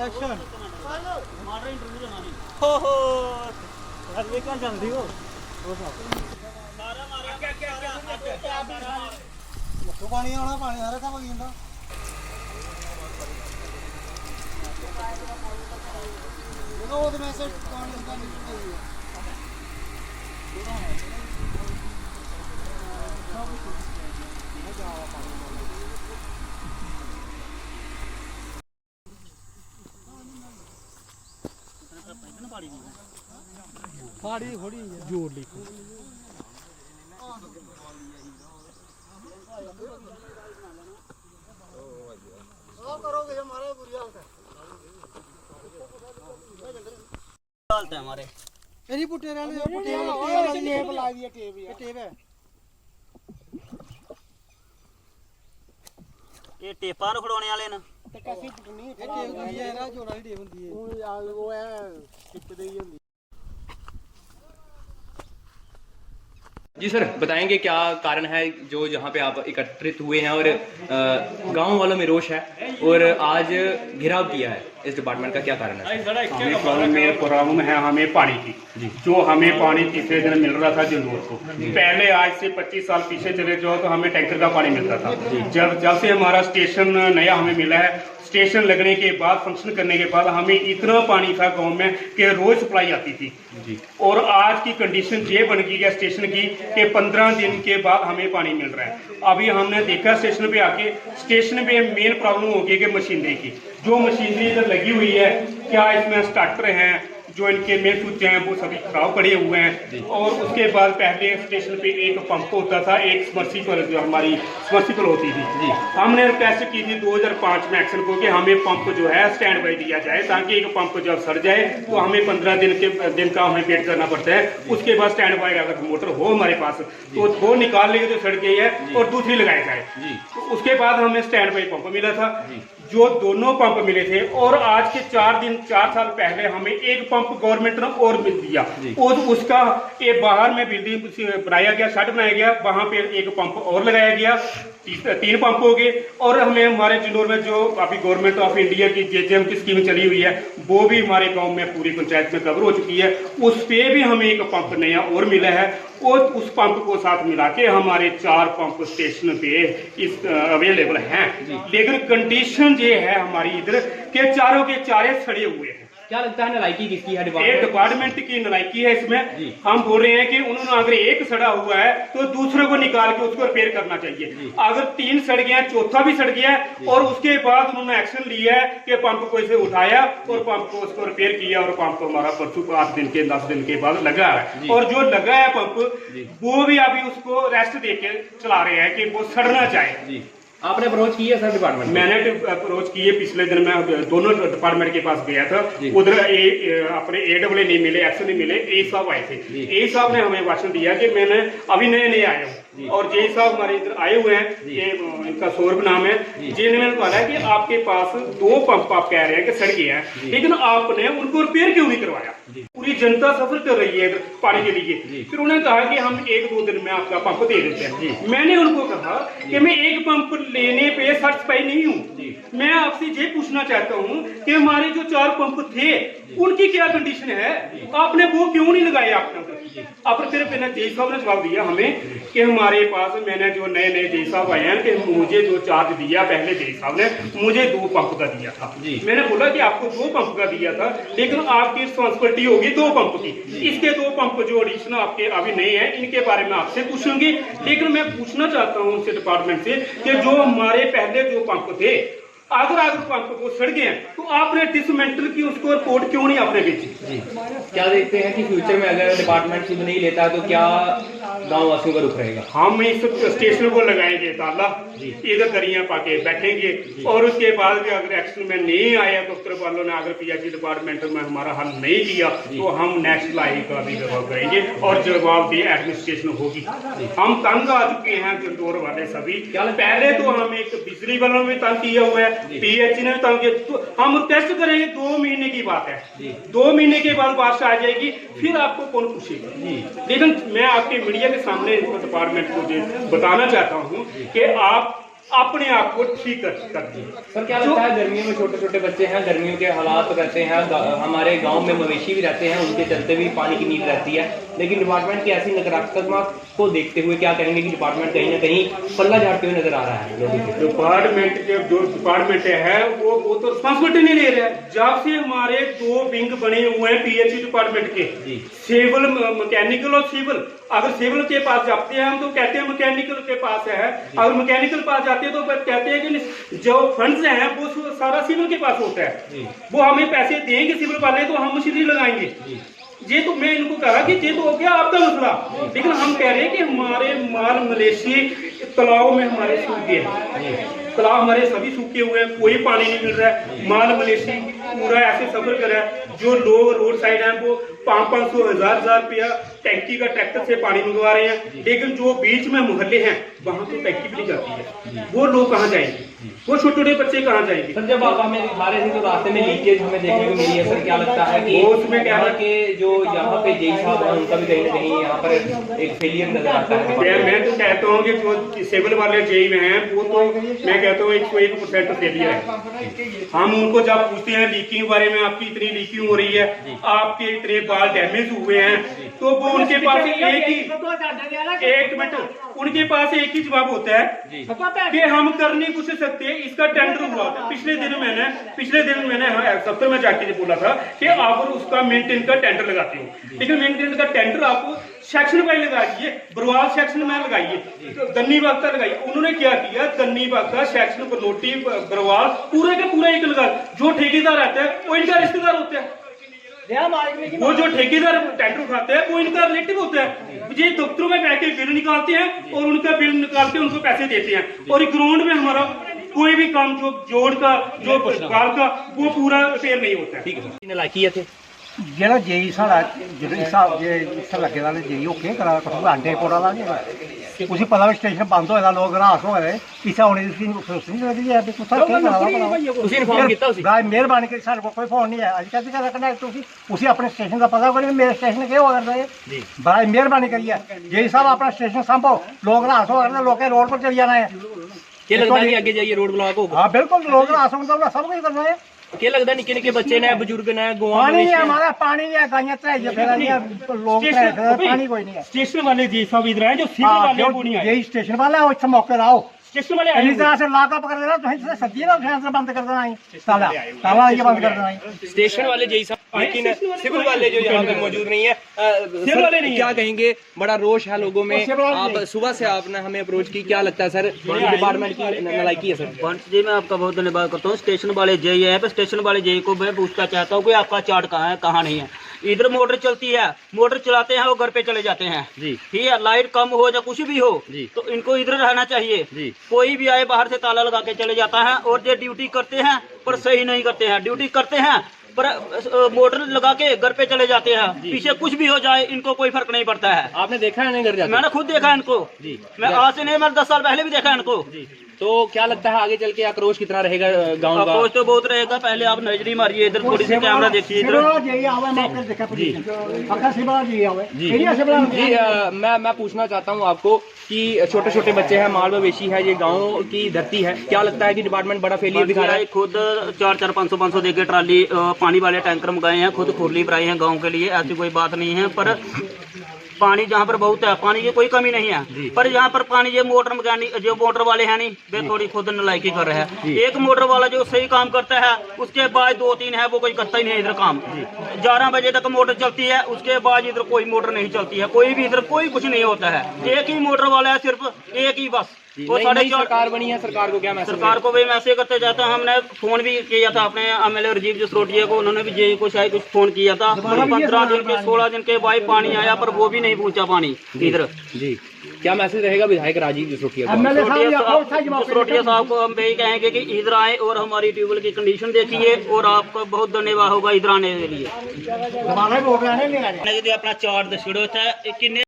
Action मार रहे interview लेना नहीं हो अरे क्या चल रही हो मारा मारा क्या क्या क्या मक्खो पानी आना पानी सारा था वही ਹੁੰਦਾ देखो वो तो मैसेज पानी का निकल गई है फाड़ी थोड़ी जोड़ लिखो करोगे हमारे बुरी हालत है हमारे एरी पुट्टे वाले टेप ला दिया टेप है ये टेपा नु खड़ोने वाले ना ते कैसी पुटनी है टेप होंदी है ना जोड़ा दी टेप होंदी है वो है टिप दे ही होंदी जी सर, बताएंगे क्या कारण है जो यहाँ पे आप एकत्रित हुए हैं और गांव वालों में रोष है और आज घेराव किया है इस डिपार्टमेंट का क्या कारण है? हमें प्रॉब्लम है हमें पानी की जो हमें पानी तीसरे दिन मिल रहा था जंदूर को। पहले आज से 25 साल पीछे चले जाओ तो हमें टैंकर का पानी मिलता था। जब से हमारा स्टेशन नया हमें मिला है, स्टेशन लगने के बाद फंक्शन करने के बाद हमें इतना पानी था गांव में कि रोज सप्लाई आती थी जी। और आज की कंडीशन ये बन गई है स्टेशन की कि 15 दिन के बाद हमें पानी मिल रहा है। अभी हमने देखा स्टेशन पे आके, स्टेशन पे मेन प्रॉब्लम हो गई कि मशीनरी की। जो मशीनरी इधर लगी हुई है, क्या इसमें स्टार्टर हैं, जो इनके मेन स्विच हैं वो सभी खराब पड़े हुए हैं। और उसके बाद पहले स्टेशन पे एक पंप होता था, एक समर्सिबल जो हमारी समर्सिबल होती थी। हमने रिक्वेस्ट की थी 2005 में एक्शन को कि हमें पंप जो है स्टैंड बाई दिया जाए, ताकि एक पंप जब सड़ जाए तो हमें 15 दिन का हमें वेट करना पड़ता है। उसके बाद स्टैंड बाई अगर मोटर हो हमारे पास तो वो निकाल लेंगे जो सड़ गई है और दूसरी लगाई जाए। तो उसके बाद हमें स्टैंड बाई पंप मिला था, जो दोनों पंप मिले थे। और आज के 4 साल पहले हमें एक पंप गवर्नमेंट ने और मिल दिया और उसका ये बाहर में बिल्डिंग बनाया गया, शेड बनाया गया, वहां पे एक पंप और लगाया गया, 3 पंप हो गए। और हमें हमारे जिंदौर में जो अभी गवर्नमेंट ऑफ इंडिया की JJM की स्कीम चली हुई है वो भी हमारे गांव में पूरी पंचायत में कवर हो चुकी है। उस पे भी हमें एक पंप नया और मिला है और उस पंप को साथ मिला के हमारे 4 पंप स्टेशन पे इस अवेलेबल हैं। लेकिन कंडीशन ये है हमारी इधर के चारों के चारे सड़े हुए हैं। क्या लगता है नालायकी किसकी है? डिपार्टमेंट की नालायकी है इसमें। हम बोल रहे हैं कि उन्होंने अगर एक सड़ा हुआ है तो दूसरे को निकाल के उसको रिपेयर करना चाहिए। अगर 3 सड़ गया, चौथा भी सड़ गया और उसके बाद उन्होंने एक्शन लिया है कि पंप को इसे उठाया और पंप को उसको रिपेयर किया और पंप हमारा परसों 8 दिन के 10 दिन के बाद लगा है। और जो लगा है पंप वो भी अभी उसको रेस्ट देके चला रहे हैं कि वो सड़ना चाहिए। आपने अप्रोच की है सर डिपार्टमेंट? मैंने अप्रोच की है, पिछले दिन मैं दोनों डिपार्टमेंट के पास गया था। उधर अपने AAA नहीं मिले, एक्शन नहीं मिले, ए साहब आए थे। ए साहब ने हमें भाषण दिया कि मैंने अभी नए आया हूँ और जे साहब हमारे इधर आए हुए हैं, ये इनका सौरभ नाम है। जे ने मैंने कहा कि आपके पास 2 पंप आप कह रहे हैं कि सड़ गए हैं, लेकिन आपने उनको रिपेयर क्यों नहीं करवाया? पूरी जनता सफर कर रही है पानी के लिए। फिर उन्होंने कहा कि हम 1-2 दिन में आपका पंप दे देते हैं। मैंने उनको कहा कि मैं एक पंप लेने पे सेटिस्फाई नहीं हूँ। मैं आपसे ये पूछना चाहता हूँ कि हमारे जो 4 पंप थे उनकी क्या कंडीशन है, आपने वो क्यों नहीं लगाए? आपने फिर जय साहब ने जवाब दिया हमें कि हमारे पास, मैंने जो नए जय साहब आए हैं, कि मुझे जो चार्ज दिया पहले जय साहब ने मुझे 2 पंप का दिया था। मैंने बोला कि आपको 2 पंप का दिया था, लेकिन आपकी रिस्पॉन्सिबिलिटी होगी 2 पंप की। इसके 2 पंप जो एडिशनल आपके अभी नहीं है, इनके बारे में आपसे पूछूंगी। लेकिन मैं पूछना चाहता हूँ उनसे डिपार्टमेंट से कि जो हमारे पहले जो पंप थे, अगर पंप को सड़ गए तो आपने डिसमेंटल की उसको रिपोर्ट क्यों नहीं आपने भेजी? क्या देखते हैं कि फ्यूचर में अगर डिपार्टमेंट शुरू नहीं लेता तो क्या गांव वासियों का रुख रहेगा? हम इस स्टेशन को लगाएंगे ताला, इधर दरियां पाके बैठेंगे और उसके बाद भी अगर एक्शन में नहीं आया तो उत्तर वालों ने अगर PHE डिपार्टमेंट में हमारा हल नहीं किया तो हम नेशनल हाई का भी जवाब करेंगे और जवाब भी एडमिनिस्ट्रेशन होगी। हम तंग आ चुके हैं जंदौर वाले सभी। पहले तो हम एक बिजली वालों में तंग किया हुआ है, PHE ने तंग किया, तो हम टेस्ट करेंगे। 2 महीने की बात है, 2 महीने के बाद बारिश आ जाएगी, फिर आपको कौन पूछेगा? लेकिन मैं आपके मीडिया के सामने डिपार्टमेंट को बताना चाहता हूँ कि आप अपने आप को ठीक कर दिए। सर क्या लगता है गर्मियों में छोटे छोटे बच्चे हैं, गर्मियों के हालात रहते हैं, हमारे गांव में मवेशी भी रहते हैं, उनके चलते भी पानी की नीड रहती है, लेकिन डिपार्टमेंट की ऐसी नकारात्मक को देखते हुए क्या कहेंगे कि डिपार्टमेंट कहीं ना कहीं पल्ला झाड़ते हुए नजर आ रहा है लोगों के? डिपार्टमेंट के जो डिपार्टमेंट है वो तो रिस्पॉन्सिबिलिटी नहीं ले रहा है। जब से हमारे 2 विंग बने हुए हैं पीएचई डिपार्टमेंट के, सिविल मैकेनिकल और सिविल, अगर सिविल के पास जाते हैं हम तो कहते हैं मैकेनिकल के पास है, अगर मैकेनिकल पास जाते हैं तो कहते हैं कि जो फंड्स हैं वो सारा सिविल के पास होता है, वो हमें पैसे देंगे सिविल वाले तो हम मशीनरी लगाएंगे। ये तो मैं इनको कहा कि ये तो हो गया आपका मसला, लेकिन हम कह रहे हैं कि हमारे माल मलेशी तालाब में हमारे सूखे हैं, तालाब हमारे सभी सूखे हुए हैं, कोई पानी नहीं मिल रहा है। माल मलेशी पूरा ऐसे सफर कर रहा है, जो लोग रोड साइड हैं वो 500-500 1000 रुपया टैंकी का ट्रैक्टर से पानी मंगवा रहे हैं, लेकिन जो बीच में मोहल्ले हैं वहां तो टैंकी भी नहीं जाती है, वो लोग कहाँ जाएंगे, वो छोटे छोटे बच्चे कहाँ जाएंगे? सर जब आप हमें दिखा रहे थे तो रास्ते में लीकेज हमें देखने को मिली है, सर क्या लगता है कि उसमें क्या है कि जो यहाँ पे जेई साहब हैं उनका भी कहीं ना कहीं यहाँ पर एक फेलियर नजर आता है? मैं तो कहता हूँ कि जो सिविल वाले जेई में हैं वो तो मैं कहता हूँ 101% फेलियर है। हम उनको जब पूछते हैं लीकिंग बारे में, आपकी इतनी लीकिंग हो रही है, आपके इतने बाल डैमेज हुए हैं, तो वो उनके पास एक मिनट उनके पास एक ही जवाब होता है कि हम कर नहीं कुछ सकते, इसका टेंडर हुआ था। पिछले दिन मैंने सप्ताह में जाके बोला था कि आप उसका मेंटेन का टेंडर लगाते हो, लेकिन मेंटेन का टेंडर आप सेक्शन वाइज लगाइए, बरवाल सेक्शन में लगाइए, गन्नी बाग का लगाइए। उन्होंने क्या किया, गन्नी बाग का सेक्शन बनोटी बरवाल पूरे का पूरा एक लगा, जो ठेकेदार आता है वो इनका रिश्तेदार होता है, वो जो ठेकेदार टेंडर उठाते हैं वो इनका रिलेटिव होता है। ये दफ्तरों में बैठ के बिल निकालते हैं और उनका बिल निकाल के उनको पैसे देते हैं, और ग्राउंड में हमारा कोई भी काम जो जोड़ का जो बाल का वो पूरा रिपेयर नहीं होता है। ठीक है सर, लाइकी थे ਜਿਹੜਾ जेई साढ़ा जो हिसाब जे इस लगे वाले जेई ਉਹ ਕੀ ਕਰਾ ਕੁਝ ਆਂਡੇ ਪੋੜਾ ਲਾ ਨਹੀਂ ਤੁਸੀਂ ਪਤਾ ਵੀ ਸਟੇਸ਼ਨ ਬੰਦ ਹੋਇਆ ਲੋਕ ਰਾਸ ਹੋ ਗਏ ਕਿਸੇ ਆਉਣੇ ਦੀ ਨਹੀਂ ਲੱਗਦੀ ਹੈ ਵੀ ਕੁਛ ਕੀ ਕਰਾ ਤੁਸੀਂ ਇਨਫੋਰਮ ਕੀਤਾ ਸੀ? ਗਾਇ ਮਿਹਰਬਾਨੀ ਕਰਕੇ ਸਾਡੇ ਕੋਲ ਕੋਈ ਫੋਨ ਨਹੀਂ ਹੈ ਅੱਜ ਕੱਲ੍ਹ ਦੀ ਕਨੈਕਟ ਤੁਸੀਂ ਆਪਣੇ ਸਟੇਸ਼ਨ ਦਾ ਪਤਾ ਕਰੀ ਮੇਰੇ ਸਟੇਸ਼ਨ ਕੀ ਹੋ ਕਰਦਾ ਹੈ ਜੀ, ਬੜਾ ਮਿਹਰਬਾਨੀ ਕਰੀਏ जेई साहब अपना स्टेशन संभो, लोग रास हो गए लोग रोड पर चल जाना है। क्या लगता है कि आगे जाइए रोड ब्लॉक होगा? हाँ बिल्कुल, लोग रास होगा सब कुछ करना है। क्या लगता है निके निके बच्चे ने बुजुर्ग ने पानी नहीं है हमारा, पानी नहीं है, गायें लोग पानी कोई नहीं है। स्टेशन वाले जी साहब इधर आए, जो सिविल वाले वो नहीं आए। यही स्टेशन वाला है, इतना मौके आओ स्टेशन वाले इसी तरह से लाका पकड़ देना तो सब्जी ना फैंस बंद कर देना ही, ताला ताला ये बंद कर देना ही। स्टेशन वाले जैसा साहब, लेकिन सिविल वाले जो यहाँ पे मौजूद नहीं है, सिविल वाले नहीं, क्या कहेंगे? बड़ा रोष है लोगों में, आप सुबह से आपने हमें अप्रोच की, क्या लगता है सर डिपार्टमेंट की नालायकी है? सर बंश जी मैं आपका बहुत धन्यवाद करता हूँ। स्टेशन वाले जेई है, स्टेशन वाले जेई को मैं पूछना चाहता हूँ कि आपका चार्ट कहाँ है, कहाँ नहीं है। इधर मोटर चलती है, मोटर चलाते हैं वो घर पे चले जाते हैं जी, ठीक है, लाइट कम हो या कुछ भी हो जी, तो इनको इधर रहना चाहिए जी। कोई भी आए बाहर से ताला लगा के चले जाता है, और ये ड्यूटी करते हैं पर सही नहीं करते हैं, ड्यूटी करते हैं पर मोटर लगा के घर पे चले जाते हैं, पीछे कुछ भी हो जाए इनको कोई फर्क नहीं पड़ता है। आपने देखा है नहीं घर जाते? मैंने खुद देखा इनको जी, मैं आज से नहीं, मैंने 10 साल पहले भी देखा इनको जी। तो क्या लगता है आगे चल के आक्रोश कितना रहेगा गांव का? आक्रोश तो बहुत रहेगा, पहले आप नजरी मारिए इधर, थोड़ी सी कैमरा देखिए इधर जी। मैं पूछना चाहता हूँ आपको कि छोटे छोटे बच्चे हैं, माल मवेशी है, ये गांव की धरती है, क्या लगता है कि डिपार्टमेंट बड़ा फेलियर दिखा रहा है? खुद 400 500 दे के ट्राली पानी वाले टैंकर मंगाए हैं, खुद खुरली भराई है गांव के लिए, ऐसी कोई बात नहीं है। पर पानी जहाँ पर बहुत है, पानी की कोई कमी नहीं है, पर यहाँ पर पानी ये मोटर मैकेनिक जो मोटर वाले हैं नहीं, वे थोड़ी खुद नलायकी कर रहे हैं। एक मोटर वाला जो सही काम करता है, उसके बाद 2-3 है वो कोई करता ही नहीं इधर काम। 11 बजे तक मोटर चलती है, उसके बाद इधर कोई मोटर नहीं चलती है, कोई भी इधर कोई कुछ नहीं होता है। एक ही मोटर वाला है, सिर्फ एक ही बस। वो सरकार बनी है, सरकार को क्या मैसेज? सरकार को भी मैसेज करते जाता है, हमने फोन भी किया था अपने MLA राजीव जसरोटिया को, उन्होंने भी जेई को शायद कुछ फोन किया था। 15 दिन के 16 दिन के बाद पानी आया, पर वो भी नहीं पहुंचा पानी इधर जी। क्या मैसेज रहेगा विधायक राजीव जसरोटिया साहब को? हम यही कहेंगे कि इधर आए और हमारी ट्यूबवेल की कंडीशन देखिए, और आपका बहुत धन्यवाद होगा इधर आने के लिए। अपना चार्ट दस्सो किन्ने